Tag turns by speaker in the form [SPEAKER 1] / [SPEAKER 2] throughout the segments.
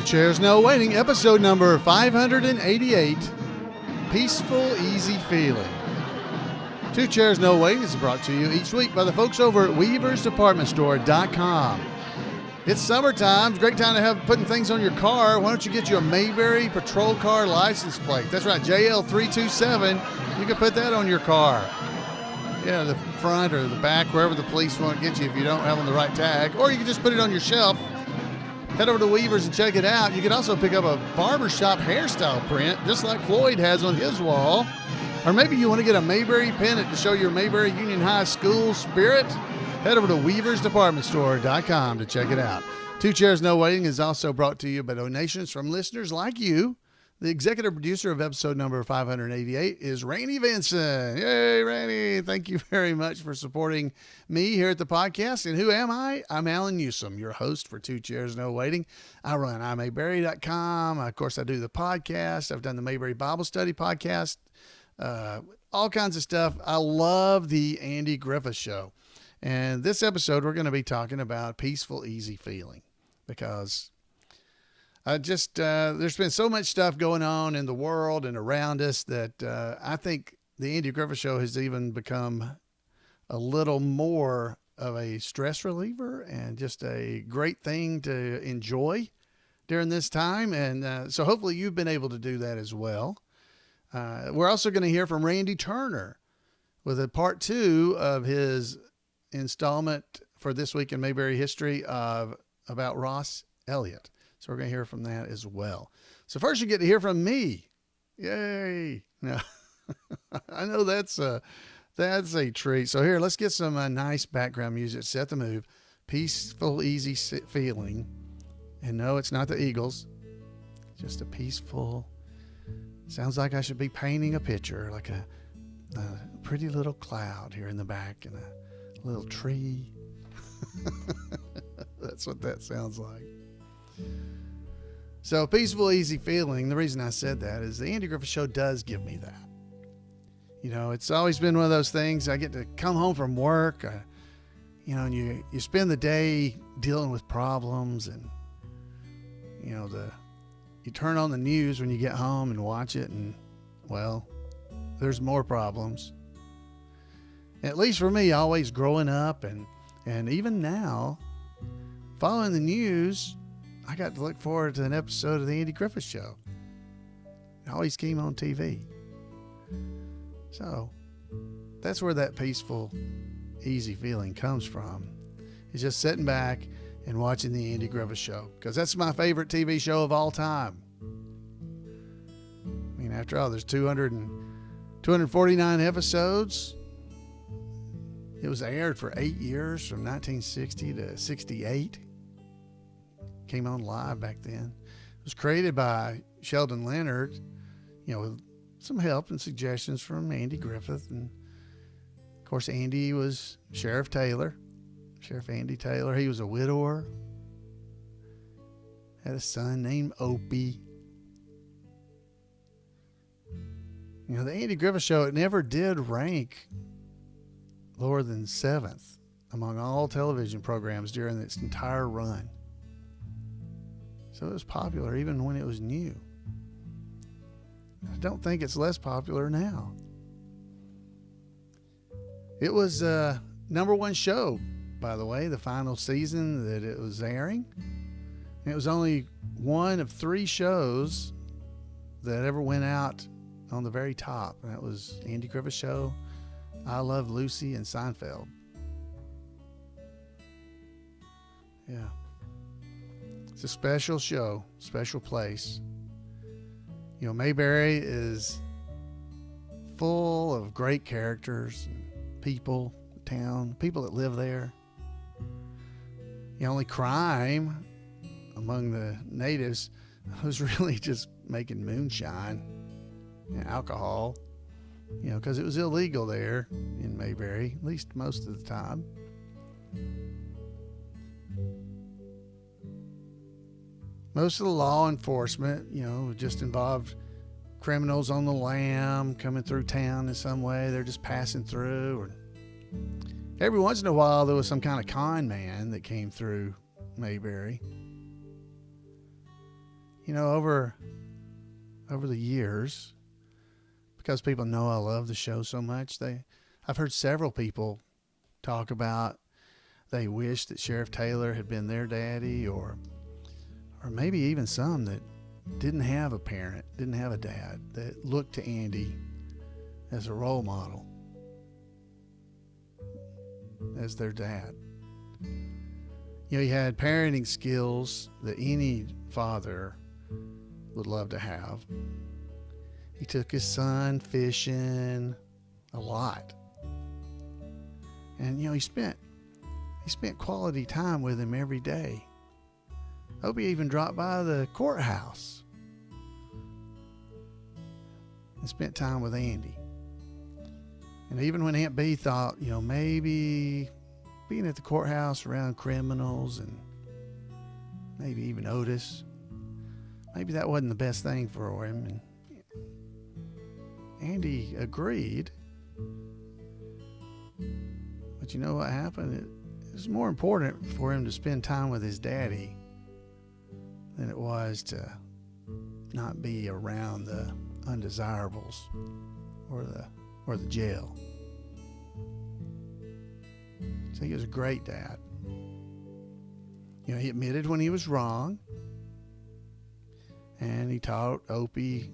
[SPEAKER 1] Chairs No Waiting, episode number 588, Peaceful Easy Feeling. Two Chairs No Waiting is brought to you each week by the folks over at weaversdepartmentstore.com. It's summertime. It's a great time to have putting things on your car. Why don't you get you a Mayberry patrol car license plate? That's right, JL327. You can put that on your car. Yeah, the front or the back, wherever the police want to get you if you don't have on the right tag. Or you can just put it on your shelf. Head over to Weavers and check it out. You can also pick up a barbershop hairstyle print, just like Floyd has on his wall. Or maybe you want to get a Mayberry pennant to show your Mayberry Union High School spirit. Head over to weaversdepartmentstore.com to check it out. Two Chairs No Waiting is also brought to you by donations from listeners like you. The executive producer of episode number 588 is Rainey Vincent. Yay, Rainey. Thank you very much for supporting me here at the podcast. And who am I? I'm Alan Newsom, your host for Two Chairs No Waiting. I run imayberry.com. Of course, I do the podcast. I've done the Mayberry Bible Study podcast, all kinds of stuff. I love the Andy Griffith Show. And this episode, we're going to be talking about peaceful, easy feeling because there's been so much stuff going on in the world and around us that I think the Andy Griffith Show has even become a little more of a stress reliever and just a great thing to enjoy during this time. And so hopefully you've been able to do that as well. We're also going to hear from Randy Turner with a part 2 of his installment for This Week in Mayberry History about Ross Elliott. So we're going to hear from that as well. So first you get to hear from me. Yay. Now, I know that's a treat. So here, let's get some nice background music. Set the mood. Peaceful, easy feeling. And no, it's not the Eagles. Just a peaceful, sounds like I should be painting a picture, like a pretty little cloud here in the back and a little tree. That's what that sounds like. So peaceful, easy feeling. The reason I said that is the Andy Griffith Show does give me that. You know, it's always been one of those things. I get to come home from work, and you spend the day dealing with problems, and you turn on the news when you get home and watch it, and well, there's more problems. At least for me, always growing up and even now, following the news, I got to look forward to an episode of the Andy Griffith Show. It always came on TV. So that's where that peaceful, easy feeling comes from. It's just sitting back and watching the Andy Griffith Show, because that's my favorite TV show of all time. I mean, after all, there's 249 episodes. It was aired for 8 years, from 1960 to 68. Came on live back then. It was created by Sheldon Leonard, with some help and suggestions from Andy Griffith. And of course, Andy was Sheriff Andy Taylor. He was a widower. Had a son named Opie. The Andy Griffith Show, it never did rank lower than 7th among all television programs during its entire run. So it was popular even when it was new. I don't think it's less popular now. It was number 1 show, by the way, the final season that it was airing. And it was only one of 3 shows that ever went out on the very top. And that was Andy Griffith Show, I Love Lucy and Seinfeld. Yeah. It's a special show, special place. Mayberry is full of great characters and people, town, people that live there. The only crime among the natives was really just making moonshine and alcohol, because it was illegal there in Mayberry, at least most of the time. Most of the law enforcement, just involved criminals on the lam coming through town in some way. They're just passing through. Or every once in a while, there was some kind of con man that came through Mayberry. over the years, because people know I love the show so much, I've heard several people talk about they wish that Sheriff Taylor had been their daddy, or maybe even some that didn't have a parent, didn't have a dad, that looked to Andy as a role model, as their dad. He had parenting skills that any father would love to have. He took his son fishing a lot. And, he spent quality time with him every day. Opie even dropped by the courthouse and spent time with Andy. And even when Aunt Bee thought, maybe being at the courthouse around criminals and maybe even Otis, maybe that wasn't the best thing for him. And Andy agreed. But you know what happened? It was more important for him to spend time with his daddy than it was to not be around the undesirables or the jail. So he was a great dad. He admitted when he was wrong, and he taught Opie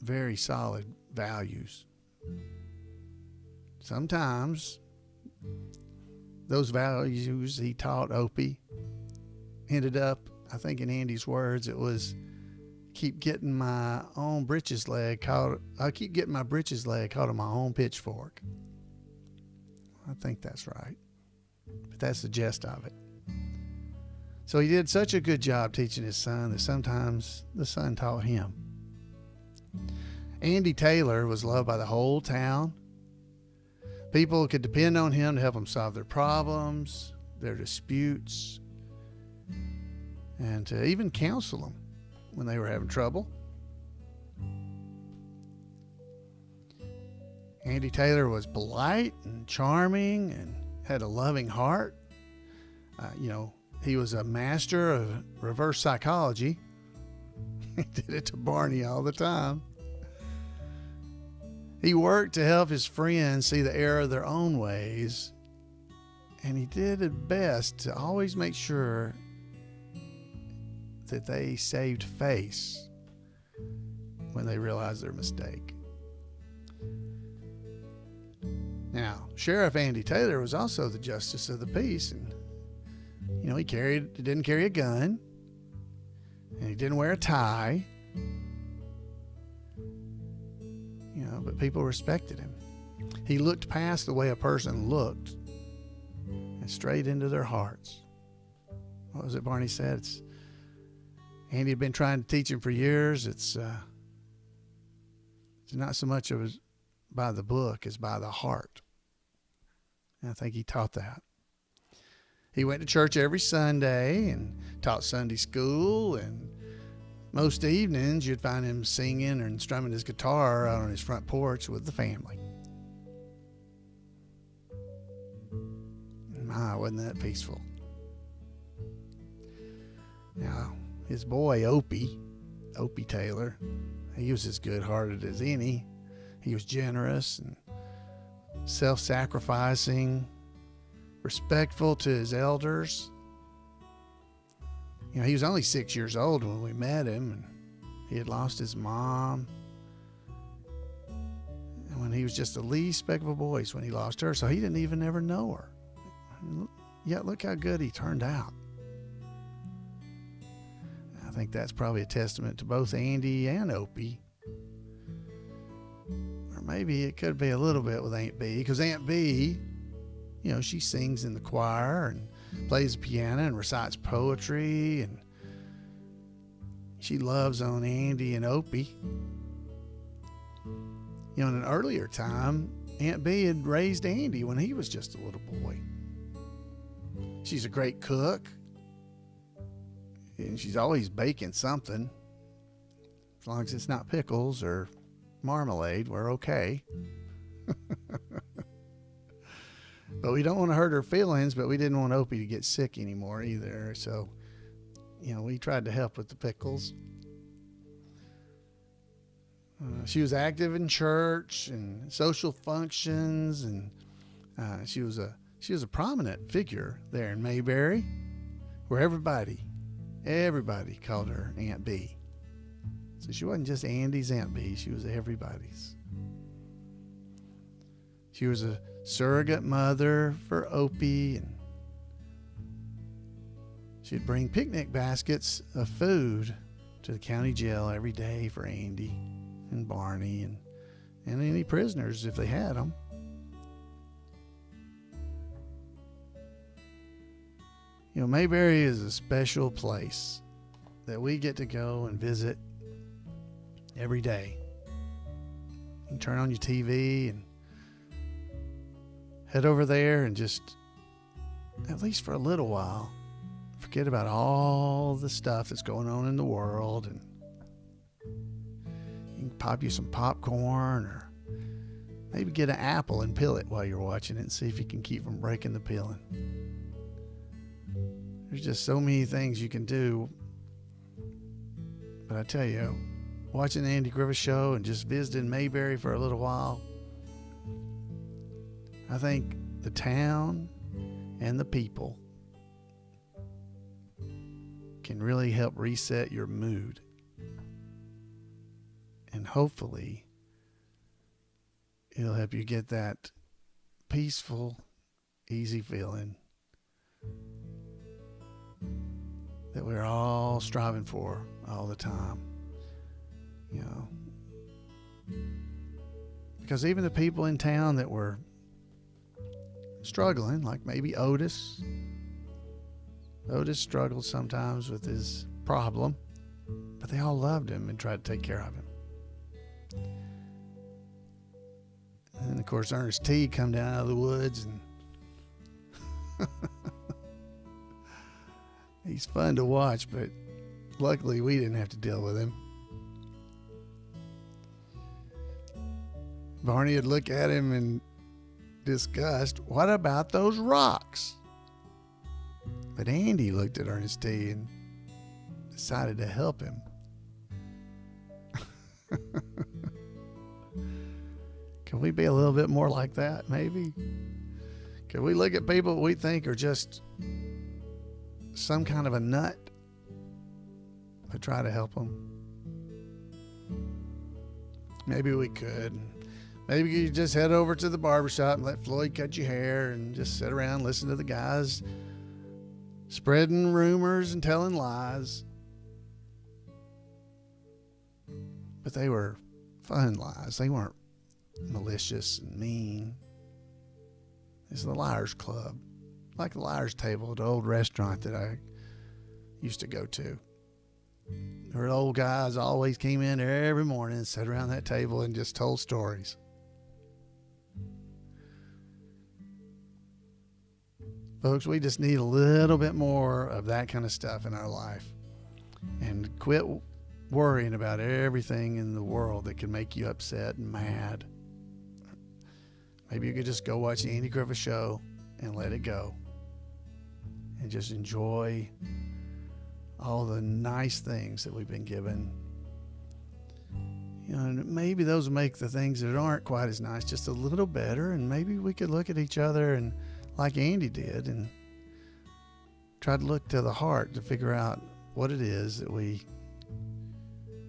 [SPEAKER 1] very solid values. Sometimes those values he taught Opie ended up, I think in Andy's words, it was keep getting my britches leg caught on my own pitchfork. I think that's right. But that's the gist of it. So he did such a good job teaching his son that sometimes the son taught him. Andy Taylor was loved by the whole town. People could depend on him to help them solve their problems, their disputes, and to even counsel them when they were having trouble. Andy Taylor was polite and charming and had a loving heart. He was a master of reverse psychology. He did it to Barney all the time. He worked to help his friends see the error of their own ways, and he did his best to always make sure that they saved face when they realized their mistake. Now, Sheriff Andy Taylor was also the justice of the peace, and he didn't carry a gun, and he didn't wear a tie. But people respected him. He looked past the way a person looked and straight into their hearts. What was it Barney said? Andy had been trying to teach him for years. It's not so much of by the book as by the heart. And I think he taught that. He went to church every Sunday and taught Sunday school, and most evenings you'd find him singing and strumming his guitar out on his front porch with the family. My, wasn't that peaceful? Now, his boy Opie Taylor, he was as good-hearted as any. He was generous and self-sacrificing, respectful to his elders. He was only 6 years old when we met him, and he had lost his mom. And when he was just the least speck of a voice when he lost her, so he didn't even ever know her. Yet look how good he turned out. I think that's probably a testament to both Andy and Opie. Or maybe it could be a little bit with Aunt Bee, because Aunt Bee, she sings in the choir and plays the piano and recites poetry, and she loves on Andy and Opie. In an earlier time, Aunt Bee had raised Andy when he was just a little boy. She's a great cook, and she's always baking something. As long as it's not pickles or marmalade, we're okay. But we don't want to hurt her feelings, but we didn't want Opie to get sick anymore either. So, we tried to help with the pickles. She was active in church and social functions, and she was a prominent figure there in Mayberry, where everybody called her Aunt B. So she wasn't just Andy's Aunt B, she was everybody's. She was a surrogate mother for Opie, and she'd bring picnic baskets of food to the county jail every day for Andy and Barney and any prisoners if they had them. You know, Mayberry is a special place that we get to go and visit every day. You can turn on your TV and head over there and just, at least for a little while, forget about all the stuff that's going on in the world, and you can pop you some popcorn or maybe get an apple and peel it while you're watching it and see if you can keep from breaking the peeling. There's just so many things you can do. But I tell you, watching the Andy Griffith Show and just visiting Mayberry for a little while, I think the town and the people can really help reset your mood. And hopefully, it'll help you get that peaceful, easy feeling that we're all striving for all the time. You know, because even the people in town that were struggling, like maybe Otis struggled sometimes with his problem, but they all loved him and tried to take care of him. And of course, Ernest T come down out of the woods, and he's fun to watch, but luckily we didn't have to deal with him. Barney would look at him in disgust. What about those rocks? But Andy looked at Ernest T and decided to help him. Can we be a little bit more like that, maybe? Can we look at people we think are just some kind of a nut, but try to help them? Maybe we could. Maybe you just head over to the barbershop and let Floyd cut your hair and just sit around and listen to the guys spreading rumors and telling lies. But they were fun lies. They weren't malicious and mean. It's the Liars Club, like the Liars Table at the old restaurant that I used to go to. Where old guys always came in there every morning and sat around that table and just told stories. Folks, we just need a little bit more of that kind of stuff in our life, and quit worrying about everything in the world that can make you upset and mad. Maybe you could just go watch the Andy Griffith Show and let it go, and just enjoy all the nice things that we've been given. You know, and maybe those will make the things that aren't quite as nice just a little better, and maybe we could look at each other and, like Andy did, and try to look to the heart to figure out what it is that we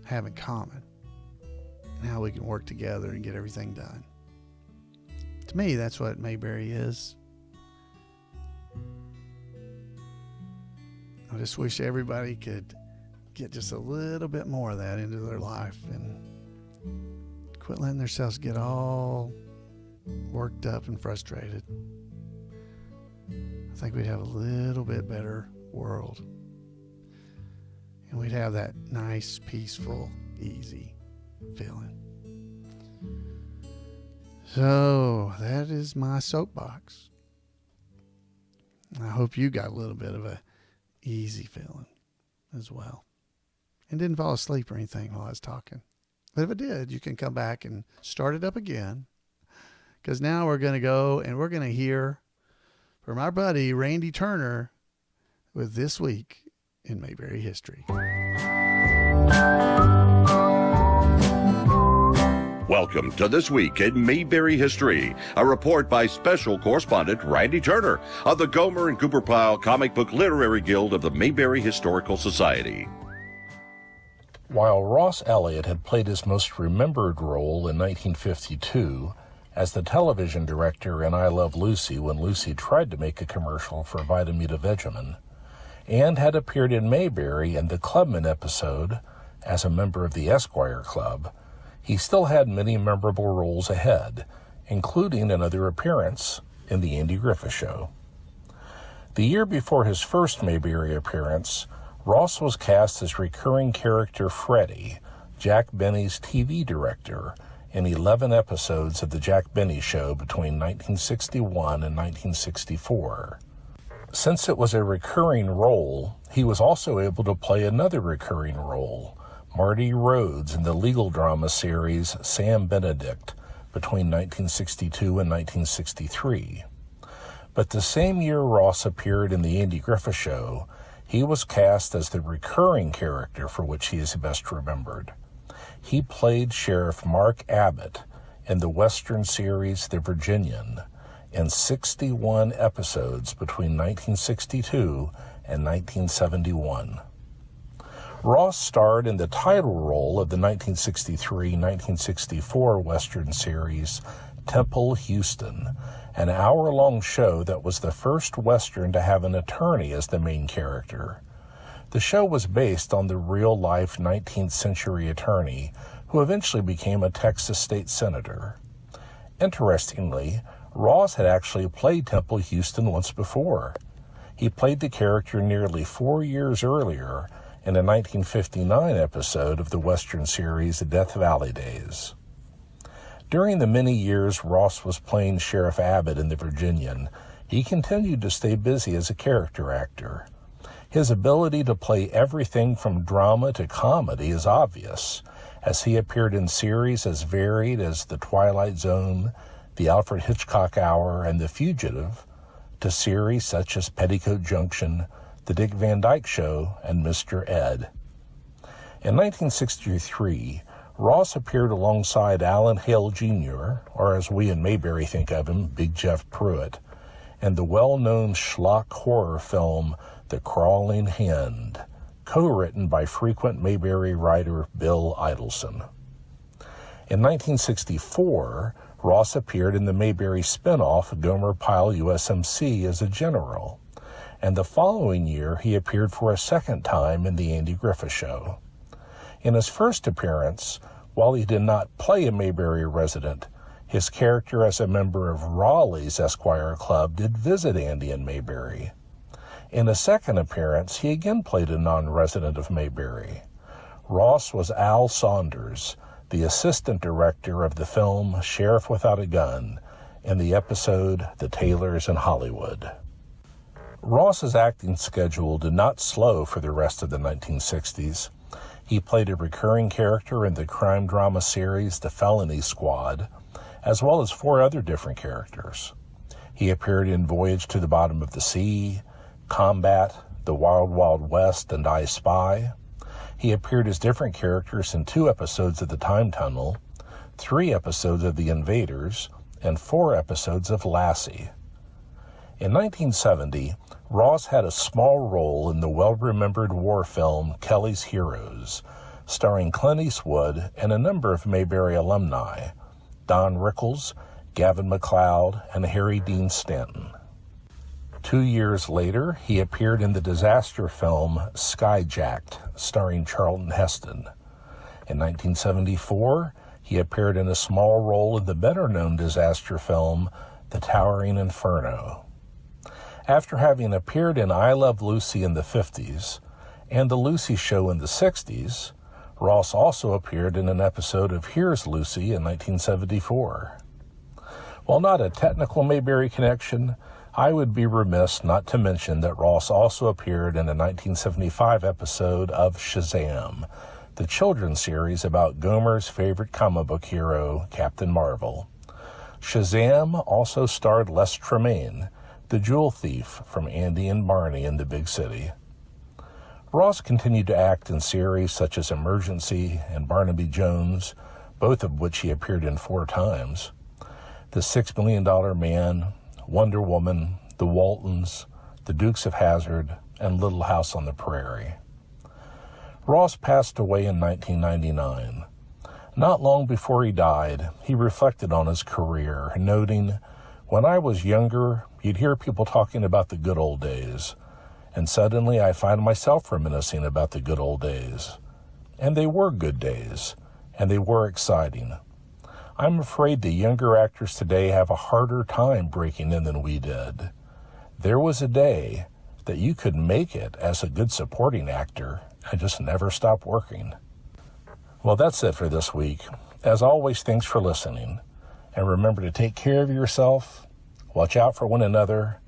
[SPEAKER 1] have in common and how we can work together and get everything done. To me, that's what Mayberry is. I just wish everybody could get just a little bit more of that into their life and quit letting themselves get all worked up and frustrated. I think we'd have a little bit better world. And we'd have that nice, peaceful, easy feeling. So that is my soapbox. I hope you got a little bit of a easy feeling as well. And didn't fall asleep or anything while I was talking. But if it did, you can come back and start it up again. Because now we're going to go and we're going to hear from our buddy Randy Turner with This Week in Mayberry History.
[SPEAKER 2] Welcome to This Week in Mayberry History, a report by special correspondent Randy Turner of the Gomer and Cooper Pyle Comic Book Literary Guild of the Mayberry Historical Society.
[SPEAKER 3] While Ross Elliott had played his most remembered role in 1952 as the television director in I Love Lucy when Lucy tried to make a commercial for Vitamin, and had appeared in Mayberry in the Clubman episode as a member of the Esquire Club, he still had many memorable roles ahead, including another appearance in The Andy Griffith Show. The year before his first Mayberry appearance, Ross was cast as recurring character Freddie, Jack Benny's TV director, in 11 episodes of The Jack Benny Show between 1961 and 1964. Since it was a recurring role, he was also able to play another recurring role, Marty Rhodes, in the legal drama series Sam Benedict between 1962 and 1963. But the same year Ross appeared in The Andy Griffith Show, he was cast as the recurring character for which he is best remembered. He played Sheriff Mark Abbott in the Western series The Virginian in 61 episodes between 1962 and 1971. Ross starred in the title role of the 1963-1964 Western series Temple Houston, an hour-long show that was the first Western to have an attorney as the main character. The show was based on the real-life 19th century attorney who eventually became a Texas state senator. Interestingly, Ross had actually played Temple Houston once before. He played the character nearly 4 years earlier in a 1959 episode of the Western series Death Valley Days. During the many years Ross was playing Sheriff Abbott in The Virginian, he continued to stay busy as a character actor. His ability to play everything from drama to comedy is obvious, as he appeared in series as varied as The Twilight Zone, The Alfred Hitchcock Hour, and The Fugitive, to series such as Petticoat Junction, The Dick Van Dyke Show, and Mr. Ed. In 1963, Ross appeared alongside Alan Hale Jr., or as we in Mayberry think of him, Big Jeff Pruitt, in the well-known schlock horror film The Crawling Hand, co-written by frequent Mayberry writer Bill Idelson. In 1964, Ross appeared in the Mayberry spin-off Gomer Pyle USMC as a general, and the following year he appeared for a second time in The Andy Griffith Show. In his first appearance, while he did not play a Mayberry resident, his character as a member of Raleigh's Esquire Club did visit Andy in Mayberry. In a second appearance, he again played a non-resident of Mayberry. Ross was Al Saunders, the assistant director of the film Sheriff Without a Gun, in the episode The Taylors in Hollywood. Ross's acting schedule did not slow for the rest of the 1960s. He played a recurring character in the crime drama series The Felony Squad, as well as 4 other different characters. He appeared in Voyage to the Bottom of the Sea, Combat, The Wild Wild West, and I Spy. He appeared as different characters in 2 episodes of The Time Tunnel, 3 episodes of The Invaders, and 4 episodes of Lassie. In 1970, Ross had a small role in the well-remembered war film Kelly's Heroes, starring Clint Eastwood and a number of Mayberry alumni, Don Rickles, Gavin MacLeod, and Harry Dean Stanton. 2 years later, he appeared in the disaster film Skyjacked, starring Charlton Heston. In 1974, he appeared in a small role in the better-known disaster film The Towering Inferno. After having appeared in I Love Lucy in the 50s and The Lucy Show in the 60s, Ross also appeared in an episode of Here's Lucy in 1974. While not a technical Mayberry connection, I would be remiss not to mention that Ross also appeared in a 1975 episode of Shazam, the children's series about Gomer's favorite comic book hero, Captain Marvel. Shazam also starred Les Tremayne, the jewel thief from Andy and Barney in the Big City. Ross continued to act in series such as Emergency and Barnaby Jones, both of which he appeared in 4 times. The $6 Million Man, Wonder Woman, The Waltons, The Dukes of Hazzard, and Little House on the Prairie. Ross passed away in 1999. Not long before he died, he reflected on his career, noting, "When I was younger, you'd hear people talking about the good old days, and suddenly I find myself reminiscing about the good old days. And they were good days, and they were exciting. I'm afraid the younger actors today have a harder time breaking in than we did. There was a day that you could make it as a good supporting actor and just never stop working." Well, that's it for this week. As always, thanks for listening. And remember to take care of yourself, watch out for one another,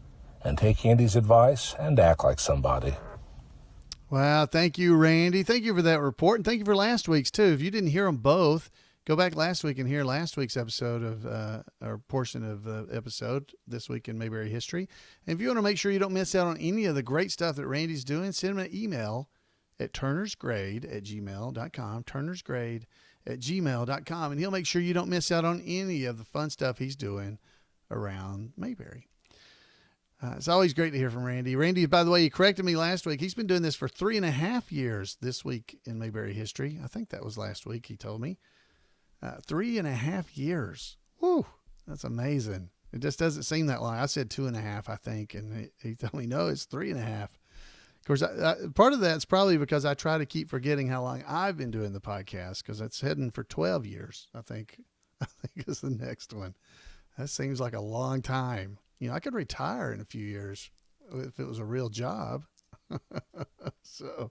[SPEAKER 3] and take Andy's advice and act like somebody.
[SPEAKER 1] Wow, thank you, Randy. Thank you for that report, and thank you for last week's, too. If you didn't hear them both, go back last week and hear last week's episode of, or portion of the episode this week in Mayberry History. And if you want to make sure you don't miss out on any of the great stuff that Randy's doing, send him an email at turnersgrade@gmail.com, turnersgrade@gmail.com, and he'll make sure you don't miss out on any of the fun stuff he's doing around Mayberry. It's always great to hear from Randy. Randy, by the way, he corrected me last week. He's been doing this for 3.5 years this week in Mayberry History. I think that was last week he told me. 3.5 years. Woo, that's amazing. It just doesn't seem that long. I said 2.5, I think, and he told me, no, it's 3.5. Of course, part of that's probably because I try to keep forgetting how long I've been doing the podcast, because it's heading for 12 years, I think is the next one. That seems like a long time. You know, I could retire in a few years if it was a real job. So,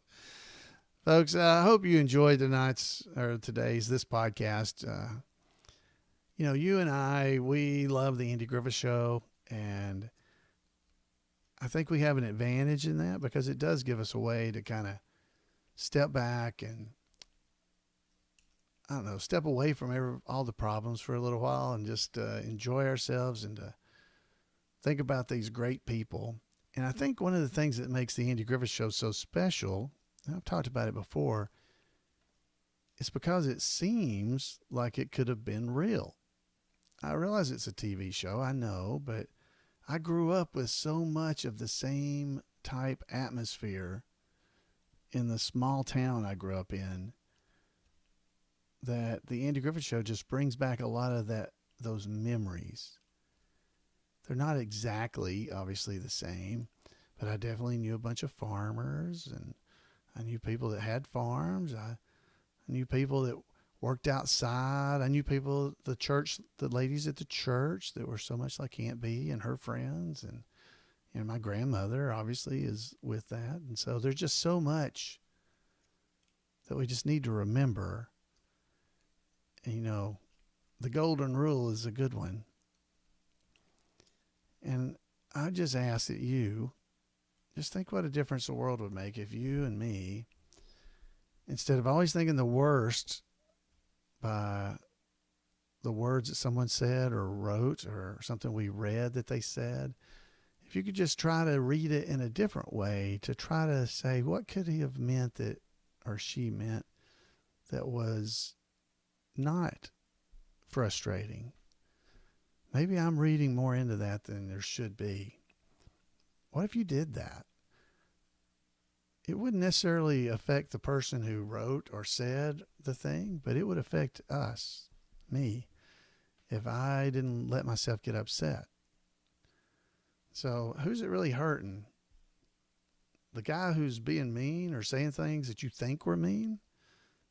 [SPEAKER 1] folks, I hope you enjoyed this podcast. You know, you and I, we love the Andy Griffith Show, and I think we have an advantage in that because it does give us a way to kind of step back and, I don't know, step away from all the problems for a little while and just enjoy ourselves and to think about these great people. And I think one of the things that makes the Andy Griffith Show so special, and I've talked about it before, is because it seems like it could have been real. I realize it's a TV show, I know, but I grew up with so much of the same type atmosphere in the small town I grew up in that the Andy Griffith Show just brings back a lot of those memories. They're not exactly, obviously, the same, but I definitely knew a bunch of farmers, and I knew people that had farms. I knew people that worked outside. I knew people, the ladies at the church that were so much like Aunt Bee and her friends. And, you know, my grandmother obviously is with that. And so there's just so much that we just need to remember. And, you know, the golden rule is a good one. And I just ask that you just think what a difference the world would make if you and me, instead of always thinking the worst by the words that someone said or wrote or something we read that they said, if you could just try to read it in a different way, to try to say, what could he have meant that, or she meant, that was not frustrating? Maybe I'm reading more into that than there should be. What if you did that? It wouldn't necessarily affect the person who wrote or said the thing, but it would affect us, me, if I didn't let myself get upset. So who's it really hurting? The guy who's being mean or saying things that you think were mean?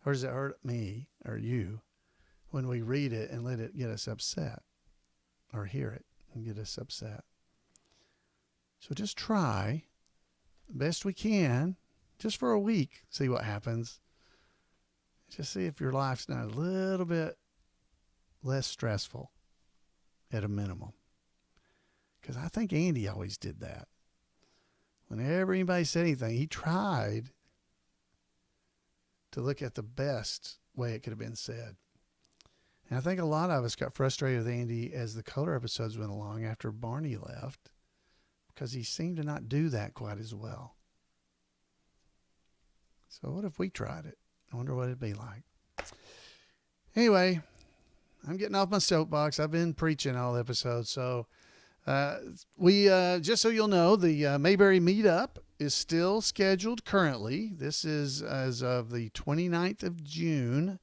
[SPEAKER 1] Or does it hurt me or you when we read it and let it get us upset, or hear it and get us upset? So just try the best we can, just for a week, see what happens. Just see if your life's not a little bit less stressful at a minimum. Because I think Andy always did that. Whenever anybody said anything, he tried to look at the best way it could have been said. And I think a lot of us got frustrated with Andy as the color episodes went along after Barney left, because he seemed to not do that quite as well. So what if we tried it? I wonder what it'd be like. Anyway, I'm getting off my soapbox. I've been preaching all episodes. So we just so you'll know, the Mayberry meetup is still scheduled currently. This is as of the 29th of June.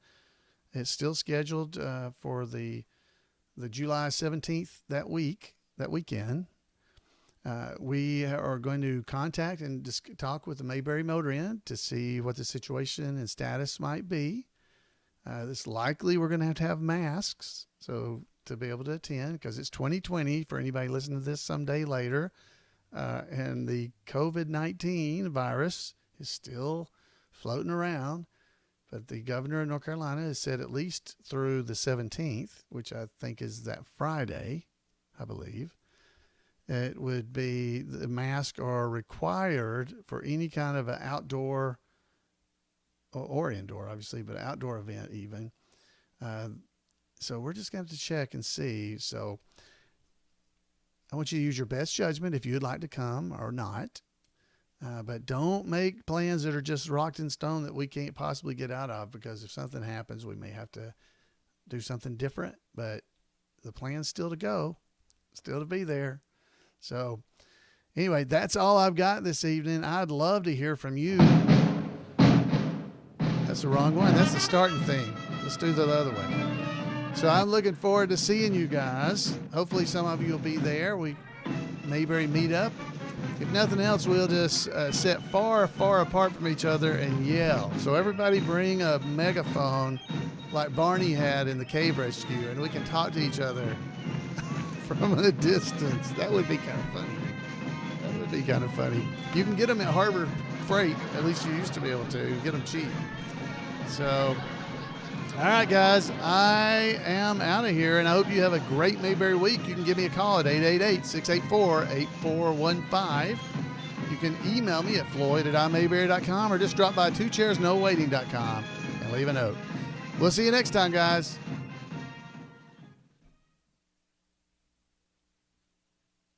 [SPEAKER 1] It's still scheduled for the July 17th that weekend. We are going to contact and just talk with the Mayberry Motor Inn to see what the situation and status might be. It's likely we're going to have masks, so to be able to attend, because it's 2020 for anybody listening to this someday later. And the COVID-19 virus is still floating around. But the governor of North Carolina has said at least through the 17th, which I think is that Friday, I believe, it would be the masks are required for any kind of an outdoor or indoor, obviously, but outdoor event even. So we're just going to have to check and see. So I want you to use your best judgment if you'd like to come or not. But don't make plans that are just rocked in stone that we can't possibly get out of, because if something happens, we may have to do something different. But the plan's still to go, still to be there. So anyway, that's all I've got this evening. I'd love to hear from you. That's the wrong one. That's the starting theme. Let's do the other one. So I'm looking forward to seeing you guys. Hopefully some of you will be there. We Mayberry meetup. If nothing else, we'll just sit far, far apart from each other and yell. So everybody bring a megaphone like Barney had in the Cave Rescue, and we can talk to each other from a distance. That would be kind of funny. That would be kind of funny. You can get them at Harbor Freight. At least you used to be able to. You get them cheap. So, all right, guys, I am out of here, and I hope you have a great Mayberry week. You can give me a call at 888-684-8415. You can email me at floyd@imayberry.com, or just drop by twochairsnowaiting.com and leave a note. We'll see you next time, guys.